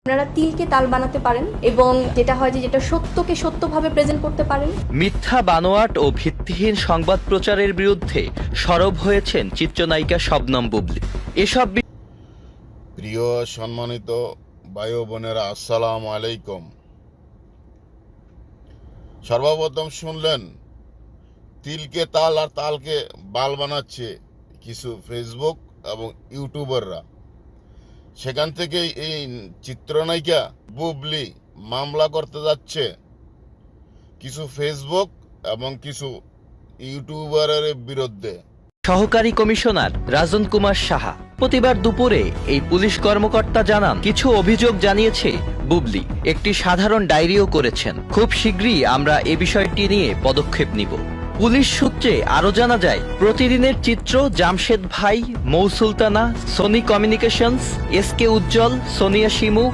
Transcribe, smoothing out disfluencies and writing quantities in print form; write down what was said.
আপনারা তিলকে তাল বানাতে পারেন এবং যেটা হয় যেটা সত্যকে সত্যভাবে প্রেজেন্ট করতে পারেন। মিথ্যা বানোয়াট ও ভিত্তিহীন সংবাদ প্রচারের বিরুদ্ধে সরব হয়েছেন চিত্রনায়িকা শবনম বুবলী। এসব প্রিয় সম্মানিত ভাই ও বোনেরা, আসসালামু আলাইকুম। সর্বপ্রথম শুনলেন তিলকে তাল আর তালকে বাল বানাচ্ছে কিছু ফেসবুক এবং ইউটিউবাররা। সেখান থেকে এই চিত্রনায়িকা বুবলী মামলা করতে যাচ্ছে কিছু ফেসবুক এবং কিছু ইউটিউবারের বিরুদ্ধে। সহকারী কমিশনার রাজন কুমার সাহা প্রতিবার দুপুরে এই পুলিশ কর্মকর্তা জানান, কিছু অভিযোগ জানিয়েছে বুবলী, একটি সাধারণ ডায়েরিও করেছেন। খুব শীঘ্রই আমরা এ বিষয়টি নিয়ে পদক্ষেপ নিব। পুলিশ সূত্রে আরো জানা যায়, প্রতিদিনের চিত্র, জামশেদ ভাই, মৌ সুলতানা, সোনি কমিউনিকেশনস, এসকে উজ্জ্বল, সোনিয়া শিমু,